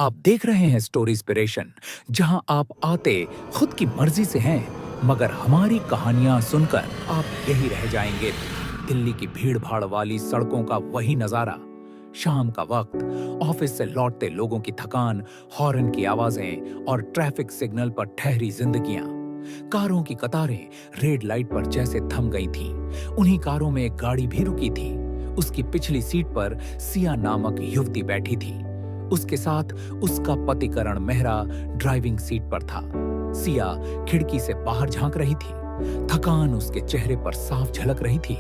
आप देख रहे हैं स्टोरी इंस्पिरेशन, जहां आप आते खुद की मर्जी से हैं, मगर हमारी कहानियां सुनकर आप यही रह जाएंगे। दिल्ली की भीड़ भाड़ वाली सड़कों का वही नजारा, शाम का वक्त, ऑफिस से लौटते लोगों की थकान, हॉर्न की आवाजें और ट्रैफिक सिग्नल पर ठहरी जिंदगियां। कारों की कतारें रेड लाइट पर जैसे थम गई थीं। उन्हीं कारों में एक गाड़ी भी रुकी थी। उसकी पिछली सीट पर सिया नामक युवती बैठी थी। उसके साथ उसका पति करण मेहरा ड्राइविंग सीट पर था। सिया खिड़की से बाहर झांक रही थी। थकान उसके चेहरे पर साफ झलक रही थी,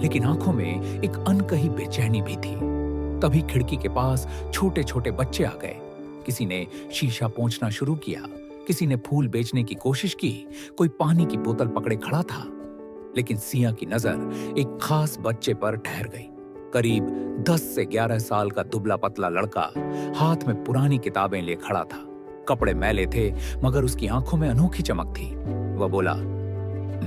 लेकिन आंखों में एक अनकही बेचैनी भी थी। तभी खिड़की के पास छोटे छोटे बच्चे आ गए। किसी ने शीशा पोंछना शुरू किया, किसी ने फूल बेचने की कोशिश की, कोई पानी की बोतल पकड़े खड़ा था। लेकिन सिया की नजर एक खास बच्चे पर ठहर गई। करीब 10 से 11 साल का दुबला पतला लड़का हाथ में पुरानी किताबें लिए खड़ा था। कपड़े मैले थे, मगर उसकी आंखों में अनोखी चमक थी। वह बोला,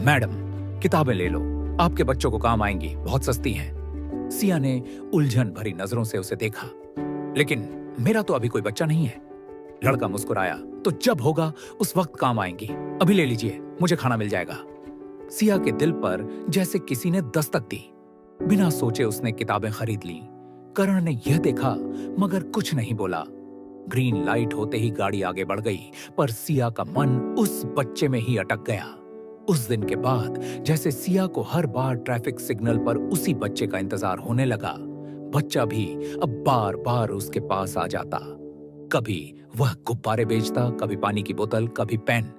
मैडम, किताबें ले लो, आपके बच्चों को काम आएंगी, बहुत सस्ती हैं। सिया ने उलझन भरी नजरों से उसे देखा। लेकिन मेरा तो अभी कोई बच्चा नहीं है। लड़का मुस्कुराया, तो जब होगा उस वक्त काम आएंगी। अभी ले लीजिए, मुझे खाना मिल जाएगा। सिया के दिल पर जैसे किसी ने दस्तक दी। बिना सोचे उसने किताबें खरीद लीं। करण ने यह देखा, मगर कुछ नहीं बोला। ग्रीन लाइट होते ही गाड़ी आगे बढ़ गई, पर सिया का मन उस बच्चे में ही अटक गया। उस दिन के बाद जैसे सिया को हर बार ट्रैफिक सिग्नल पर उसी बच्चे का इंतजार होने लगा। बच्चा भी अब बार बार उसके पास आ जाता। कभी वह गुब्बारे बेचता, कभी पानी की बोतल, कभी पेन।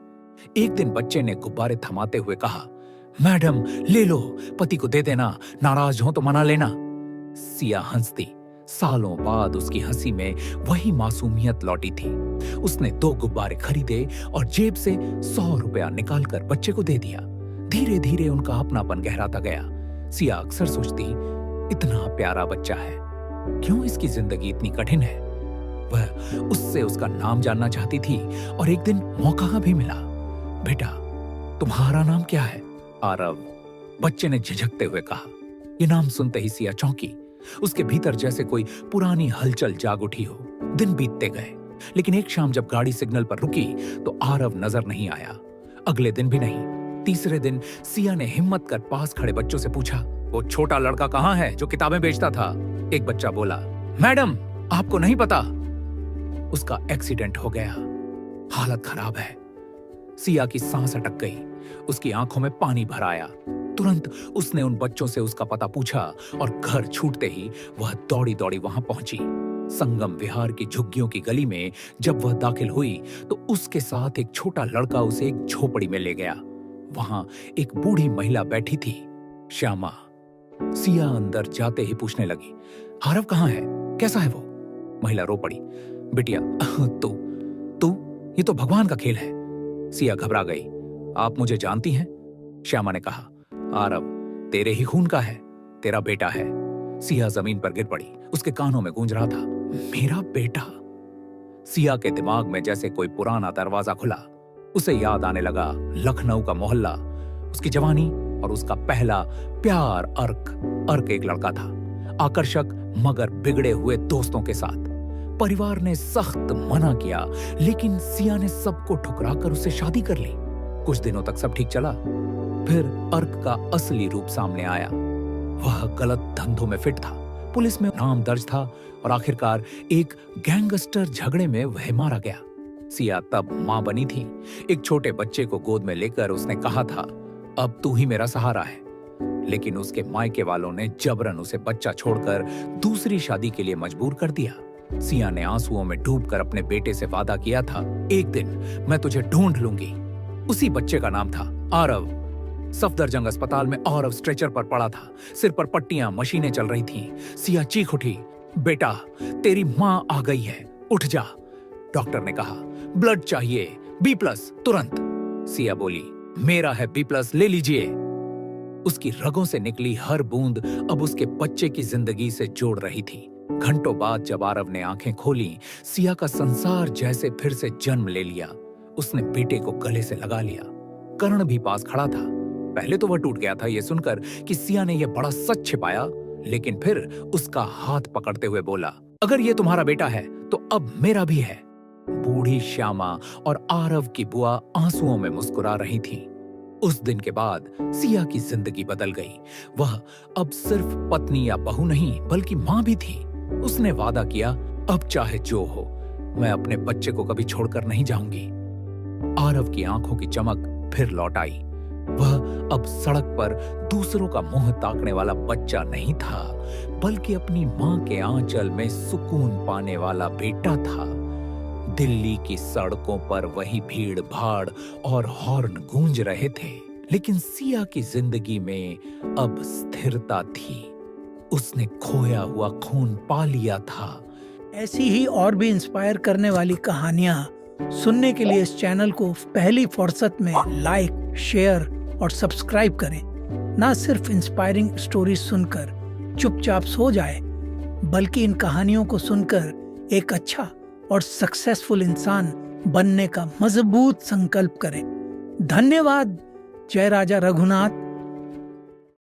एक दिन बच्चे ने गुब्बारे थमाते हुए कहा, मैडम ले लो, पति को दे देना, नाराज हो तो मना लेना। सिया हंसती। सालों बाद उसकी हंसी में वही मासूमियत लौटी थी। उसने 2 गुब्बारे खरीदे और जेब से 100 रुपया निकालकर बच्चे को दे दिया। धीरे धीरे उनका अपनापन गहराता गया। सिया अक्सर सोचती, इतना प्यारा बच्चा है, क्यों इसकी जिंदगी इतनी कठिन है। वह उससे उसका नाम जानना चाहती थी और एक दिन मौका भी मिला। बेटा, तुम्हारा नाम क्या है? आरव, बच्चे ने झिझकते हुए कहा। यह नाम सुनते ही सिया चौंकी। उसके भीतर जैसे कोई पुरानी हलचल जाग उठी हो। दिन बीतते गए, लेकिन एक शाम जब गाड़ी सिग्नल पर रुकी तो आरव नजर नहीं आया। अगले दिन भी नहीं। तीसरे दिन सिया ने हिम्मत कर पास खड़े बच्चों से पूछा, वो छोटा लड़का कहाँ है जो किताबें बेचता था? एक बच्चा बोला, मैडम, आपको नहीं पता, उसका एक्सीडेंट हो गया, हालत खराब है। सिया की सांस अटक गई। उसकी आंखों में पानी भर आया। तुरंत उसने उन बच्चों से उसका पता पूछा और घर छूटते ही वह दौड़ी दौड़ी वहां पहुंची। संगम विहार की झुग्गियों की गली में जब वह दाखिल हुई तो उसके साथ एक छोटा लड़का उसे एक झोपड़ी में ले गया। वहां एक बूढ़ी महिला बैठी थी, श्यामा। सिया अंदर जाते ही पूछने लगी, आरव कहाँ है, कैसा है वो? महिला रो पड़ी, बिटिया, तू ये तो भगवान का खेल है। सिया घबरा गई। आप मुझे जानती हैं? श्यामा ने कहा, आरव तेरे ही खून का है, तेरा बेटा है। सिया जमीन पर गिर पड़ी। उसके कानों में गूंज रहा था, मेरा बेटा। सिया के दिमाग में जैसे कोई पुराना दरवाजा खुला। उसे याद आने लगा लखनऊ का मोहल्ला, उसकी जवानी और उसका पहला प्यार। अर्क एक लड़का था, आकर्षक मगर बिगड़े हुए दोस्तों के साथ। परिवार ने सख्त मना किया, लेकिन सिया ने सबको ठुकराकर उससे शादी कर ली। कुछ दिनों तक सब ठीक चला, फिर अर्क का असली रूप सामने आया। वह गलत धंधों में फिट था, पुलिस में नाम दर्ज था और आखिरकार एक गैंगस्टर झगड़े में वह मारा गया। सिया तब मां बनी थी। एक छोटे बच्चे को गोद में लेकर उसने कहा था, अब तू ही मेरा सहारा है। लेकिन उसके मायके वालों ने जबरन उसे बच्चा छोड़कर दूसरी शादी के लिए मजबूर कर दिया। सिया ने आंसुओं में डूबकर अपने बेटे से वादा किया था, एक दिन मैं तुझे ढूंढ लूंगी। उसी बच्चे का नाम था आरव। सफदरजंग अस्पताल में आरव स्ट्रेचर पर पड़ा था, सिर पर पट्टियां, मशीनें चल रही थीं। सिया चीख उठी, बेटा, तेरी मां आ गई है, उठ जा। डॉक्टर ने कहा, ब्लड चाहिए, B+ तुरंत। सिया बोली, मेरा है B+, ले लीजिए। उसकी रगों से निकली हर बूंद अब उसके बच्चे की जिंदगी से जोड़ रही थी। घंटों बाद जब आरव ने आंखें खोली, सिया का संसार जैसे फिर से जन्म ले लिया। उसने बेटे को गले से लगा लिया। करण भी पास खड़ा था। पहले तो वह टूट गया था यह सुनकर कि सिया ने यह बड़ा सच छिपाया, लेकिन फिर उसका हाथ पकड़ते हुए बोला, अगर ये तुम्हारा बेटा है तो अब मेरा भी है। बूढ़ी श्यामा और आरव की बुआ आंसुओं में मुस्कुरा रही थीं। उस दिन के बाद सिया की जिंदगी बदल गई। वह अब सिर्फ पत्नी या बहू नहीं बल्कि मां भी थी। उसने वादा किया, अब चाहे जो हो, मैं अपने बच्चे को कभी छोड़कर नहीं जाऊंगी। आरव की आंखों की चमक फिर लौट आई। वह अब सड़क पर दूसरों का मुंह ताकने वाला बच्चा नहीं था, बल्कि अपनी मां के आंचल में सुकून पाने वाला बेटा था। दिल्ली की सड़कों पर वही भीड़ भाड़ और हॉर्न गूंज रहे थे, लेकिन सिया की जिंदगी में अब स्थिरता थी। उसने खोया हुआ खून पा लिया था। ऐसी ही और भी इंस्पायर करने वाली कहानियां सुनने के लिए इस चैनल को पहली फुर्सत में लाइक, शेयर और सब्सक्राइब करें। ना सिर्फ इंस्पायरिंग स्टोरीज सुनकर चुपचाप सो जाए, बल्कि इन कहानियों को सुनकर एक अच्छा और सक्सेसफुल इंसान बनने का मजबूत संकल्प करें। धन्यवाद। जय राजा रघुनाथ।